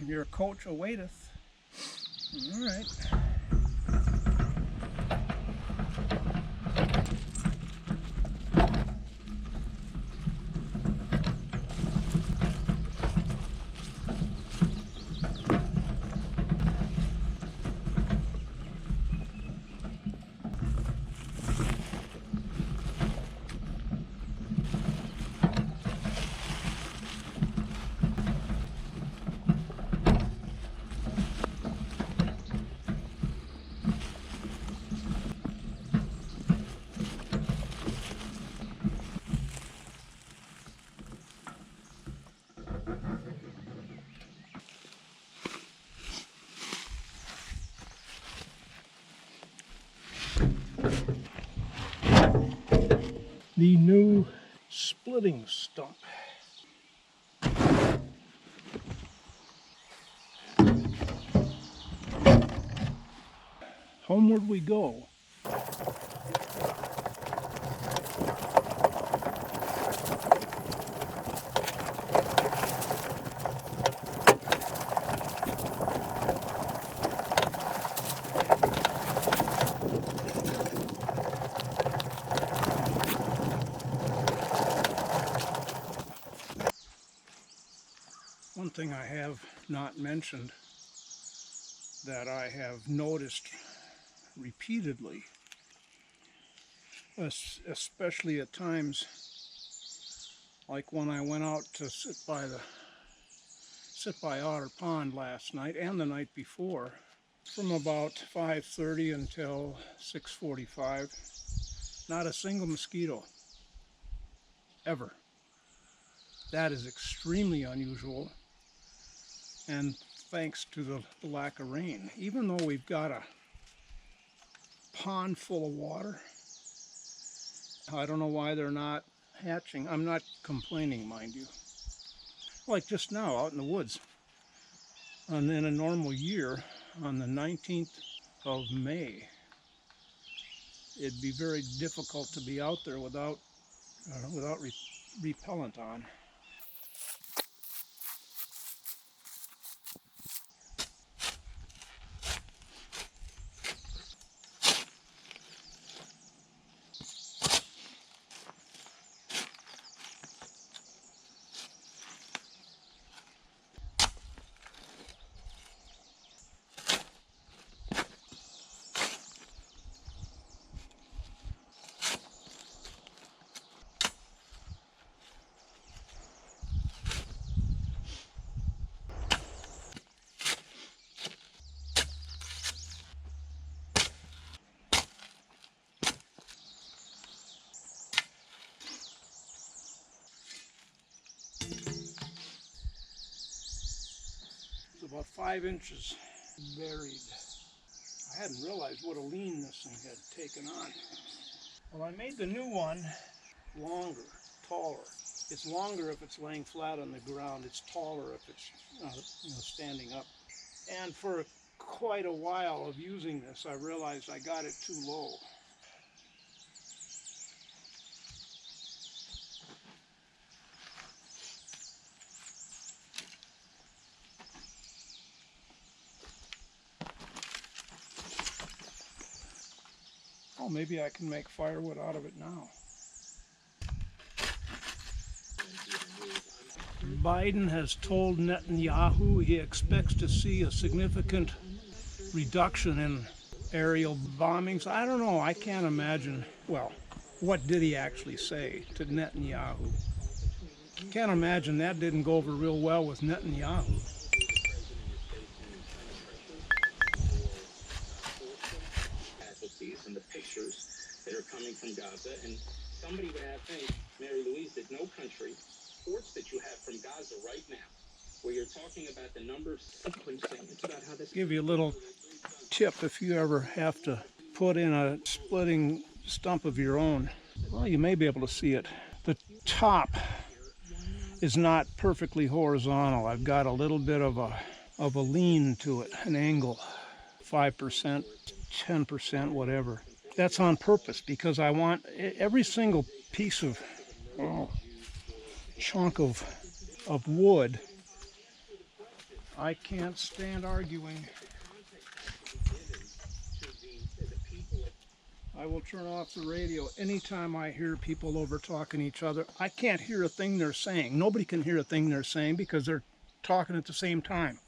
Your coach awaiteth. All right. The new splitting stump. Homeward we go. One thing I have not mentioned that I have noticed repeatedly, especially at times like when I went out to sit by Otter Pond last night and the night before, from about 5:30 until 6:45, not a single mosquito, ever. That is extremely unusual, and thanks to the lack of rain. Even though we've got a pond full of water, I don't know why they're not hatching. I'm not complaining, mind you. Like just now out in the woods, and in a normal year, on the 19th of May, it'd be very difficult to be out there without repellent on. It's about 5 inches buried. I hadn't realized what a lean this thing had taken on. Well, I made the new one longer, taller. It's longer if it's laying flat on the ground. It's taller if it's standing up. And for quite a while of using this, I realized I got it too low. Oh, maybe I can make firewood out of it now. Biden has told Netanyahu he expects to see a significant reduction in aerial bombings. I don't know, I can't imagine. Well, what did he actually say to Netanyahu? Can't imagine that didn't go over real well with Netanyahu. And the pictures that are coming from Gaza, and somebody would have think, Mary Louise, that no country, reports that you have from Gaza right now, where you're talking about the number of sequencing. It's about how this. Give you a little tip if you ever have to put in a splitting stump of your own. Well, you may be able to see it. The top is not perfectly horizontal. I've got a little bit of a lean to it, an angle, 5%, 10%, whatever. That's on purpose because I want every single piece of chunk of wood. I can't stand arguing. I will turn off the radio anytime I hear people over talking each other. I can't hear a thing they're saying. Nobody can hear a thing they're saying because they're talking at the same time.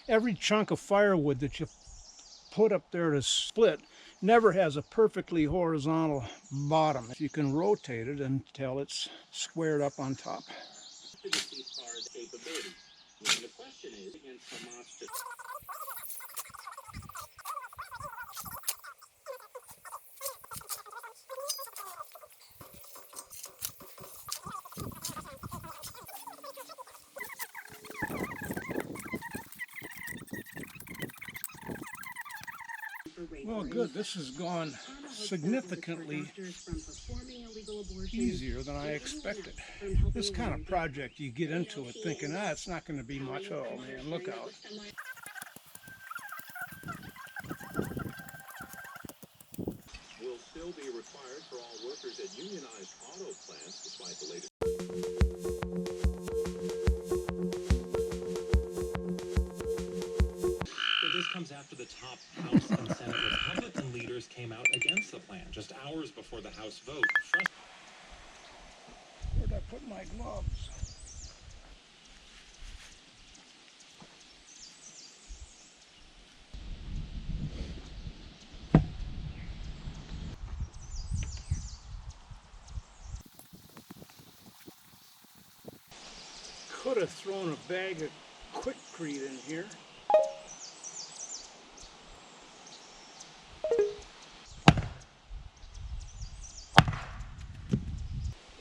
Every chunk of firewood that you put up there to split never has a perfectly horizontal bottom. You can rotate it until it's squared up on top. The question is against Hamas. Well, good. This has gone significantly easier than I expected. This kind of project, you get into it thinking, it's not going to be much. Oh, man, look out. Will still be required for all workers at unionized auto plants, despite the latest. But this comes after the top House and Senate Republican leaders came out against the plan just hours before the House vote. Where'd I put my gloves? Could have thrown a bag of quickcrete in here.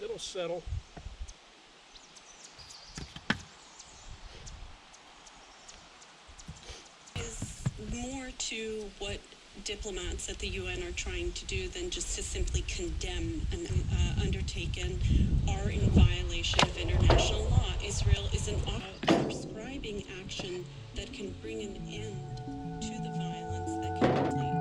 It'll settle. Is more to what diplomats at the UN are trying to do than just to simply condemn an undertaken are in violation of international law. Israel is an prescribing action that can bring an end to the violence that can address this issue.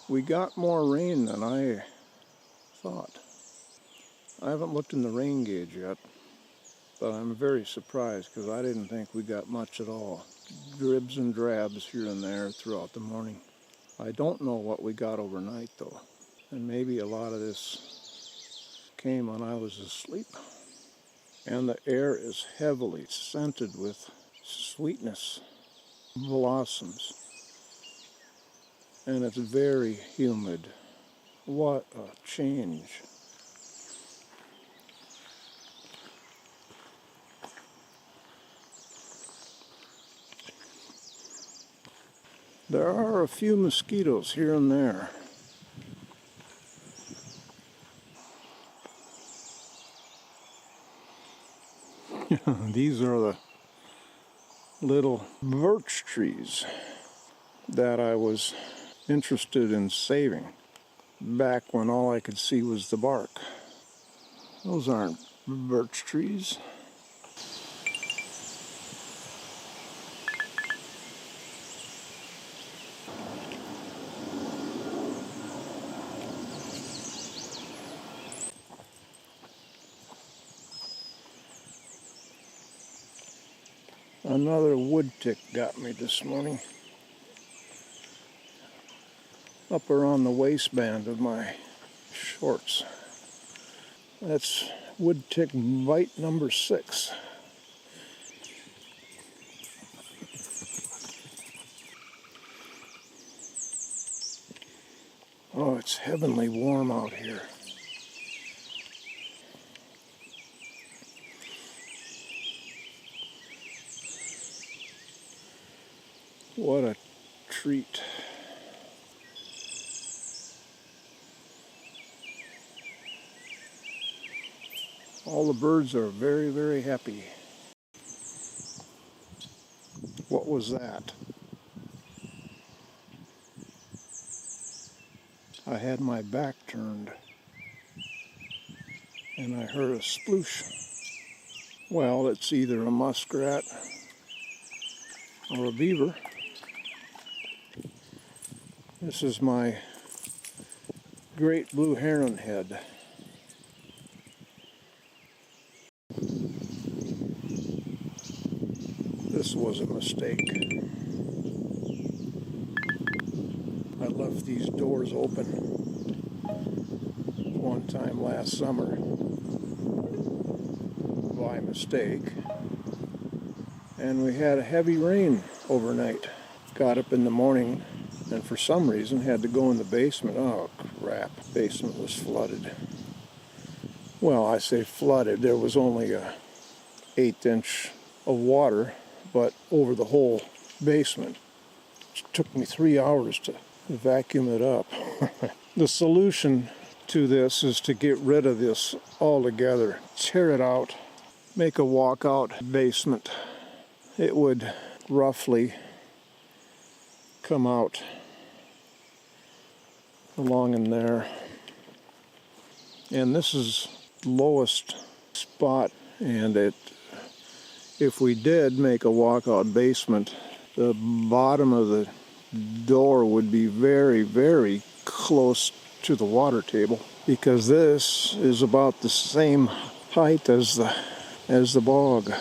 We got more rain than I thought. I haven't looked in the rain gauge yet, but I'm very surprised because I didn't think we got much at all. Dribs and drabs here and there throughout the morning. I don't know what we got overnight though, and maybe a lot of this came when I was asleep. And the air is heavily scented with sweetness, blossoms. And it's very humid. What a change. There are a few mosquitoes here and there. These are the little birch trees that I was interested in saving back when all I could see was the bark. Those aren't birch trees. Another wood tick got me this morning. up around the waistband of my shorts. That's wood tick bite number 6. Oh, it's heavenly warm out here. What a treat. All the birds are very, very happy. What was that? I had my back turned and I heard a sploosh. Well, it's either a muskrat or a beaver. This is my great blue heron head. This was a mistake. I left these doors open one time last summer by mistake, and we had a heavy rain overnight. Got up in the morning and for some reason had to go in the basement. Oh crap, basement was flooded. Well, I say flooded, there was only a 1/8 inch of water, but over the whole basement. It took me 3 hours to vacuum it up. The solution to this is to get rid of this altogether. Tear it out, make a walkout basement. It would roughly come out along in there. And this is the lowest spot, and if we did make a walkout basement, the bottom of the door would be very, very close to the water table, because this is about the same height as the bog.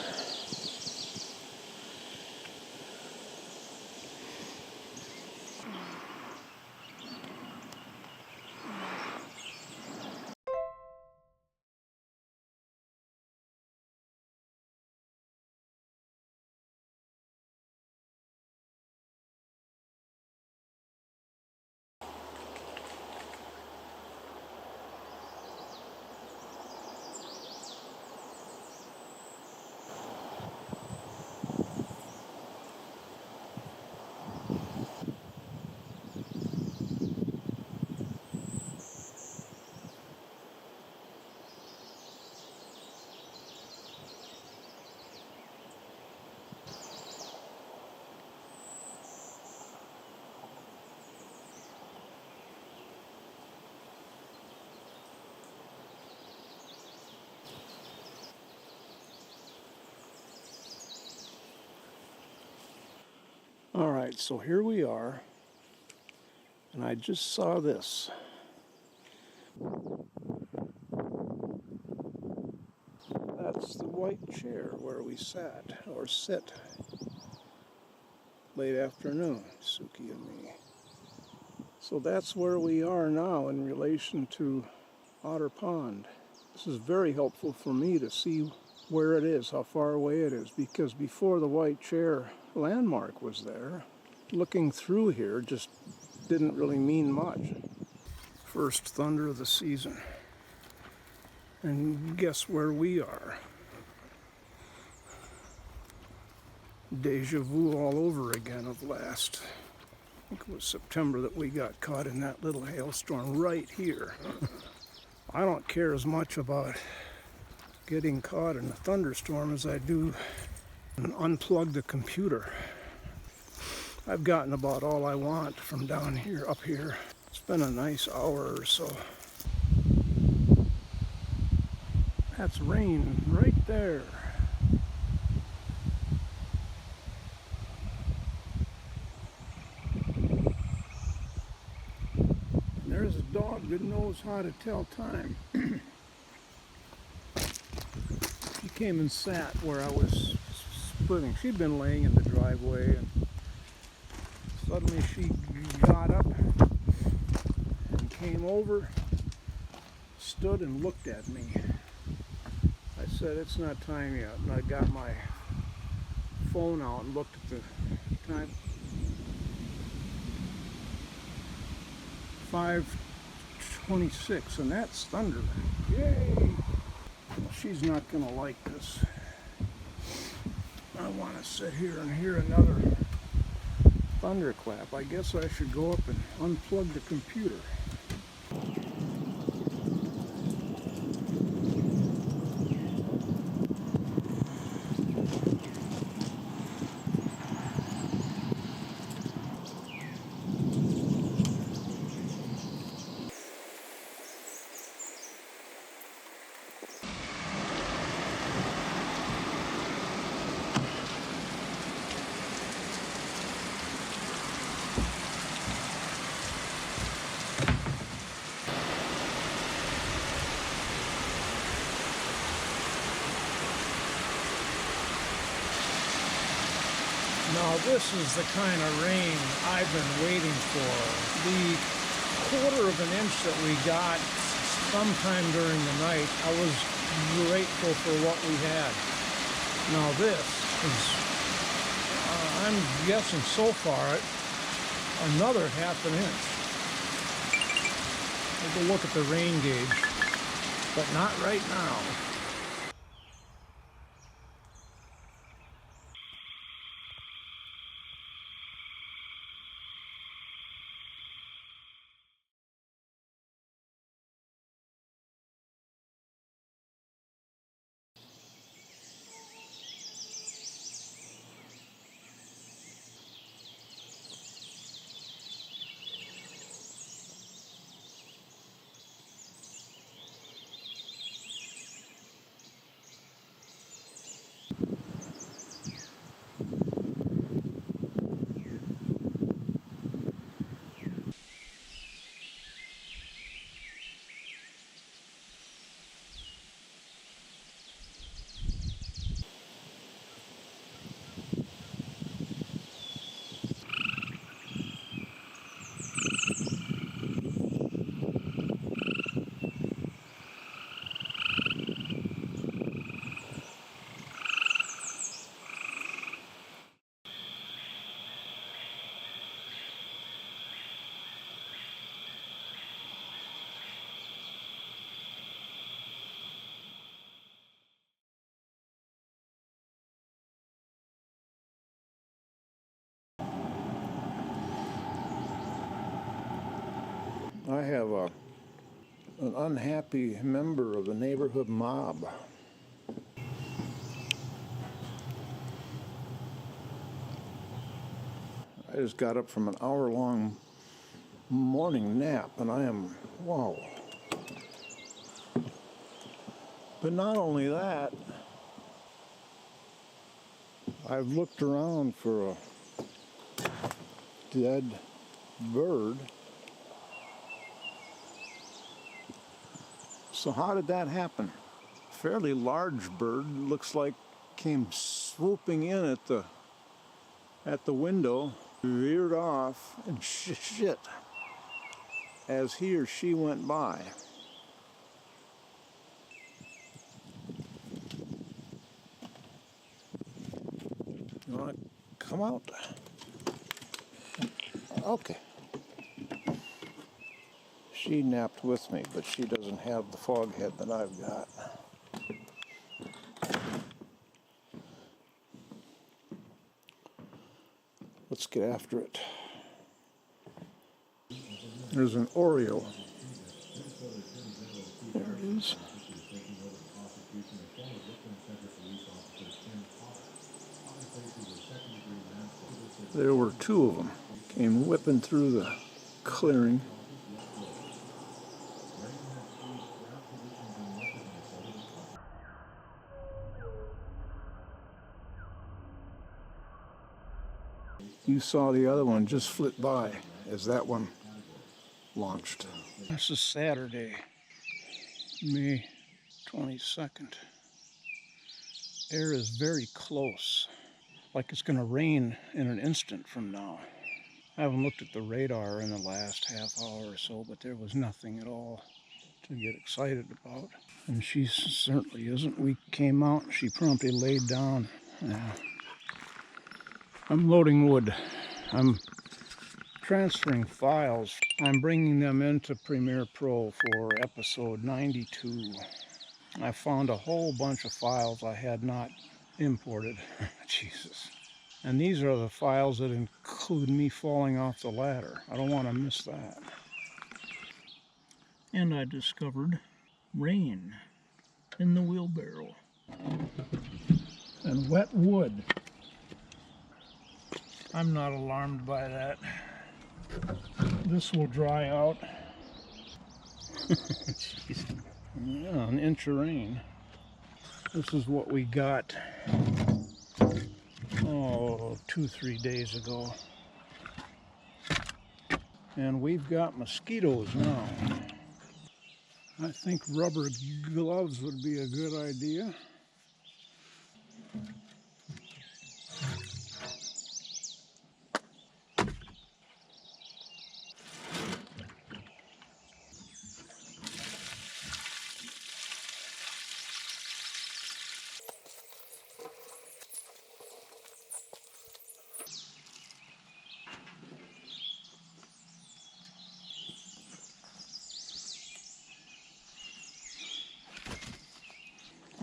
All right, so here we are, and I just saw this. That's the white chair where we sat, or sit, late afternoon, Suki and me. So that's where we are now in relation to Otter Pond. This is very helpful for me to see where it is, how far away it is, because before the white chair landmark was there, looking through here just didn't really mean much. First thunder of the season. And guess where we are? Deja vu all over again of last, I think it was September, that we got caught in that little hailstorm right here. I don't care as much about getting caught in a thunderstorm as I do unplug the computer. I've gotten about all I want from down here, up here. It's been a nice hour or so. That's rain right there. And there's a dog that knows how to tell time. She came and sat where I was splitting. She'd been laying in the driveway, and suddenly she got up came over, stood and looked at me. I said, it's not time yet, and I got my phone out and looked at the time. 5:26, and that's thunder. Yay! Well, she's not gonna like this. I want to sit here and hear another thunderclap. I guess I should go up and unplug the computer. Now this is the kind of rain I've been waiting for. The quarter of an inch that we got sometime during the night, I was grateful for what we had. Now this is, I'm guessing so far, another half an inch. We'll go look at the rain gauge, but not right now. I have an unhappy member of the neighborhood mob. I just got up from an hour-long morning nap, and I am, wow. But not only that, I've looked around for a dead bird. So how did that happen? A fairly large bird, looks like, came swooping in at the window, veered off and shit as he or she went by. You want to come out? Okay. She napped with me, but she doesn't have the fog head that I've got. Let's get after it. There's an Oreo. There it is. There were two of them. Came whipping through the clearing. You saw the other one just flit by as that one launched. This is Saturday, May 22nd. Air is very close, like it's going to rain in an instant from now. I haven't looked at the radar in the last half hour or so, but there was nothing at all to get excited about. And she certainly isn't. We came out and she promptly laid down. Yeah. I'm loading wood. I'm transferring files. I'm bringing them into Premiere Pro for episode 92. I found a whole bunch of files I had not imported. Jesus. And these are the files that include me falling off the ladder. I don't want to miss that. And I discovered rain in the wheelbarrow. And wet wood. I'm not alarmed by that. This will dry out. Jeez. Yeah, an inch of rain. This is what we got, 2-3 days ago. And we've got mosquitoes now. I think rubber gloves would be a good idea.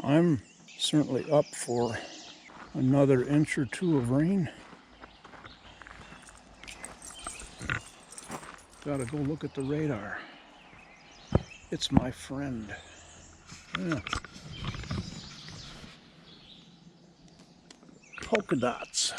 I'm certainly up for another inch or two of rain. Gotta go look at the radar. It's my friend. Yeah. Polka dots.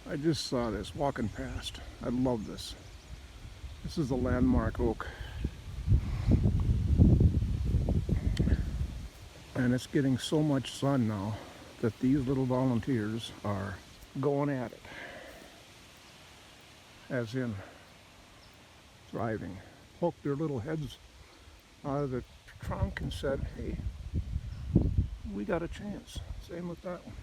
I just saw this walking past. I love this. This is the landmark oak. And it's getting so much sun now that these little volunteers are going at it. As in thriving. Poked their little heads out of the trunk and said, hey, we got a chance. Same with that one.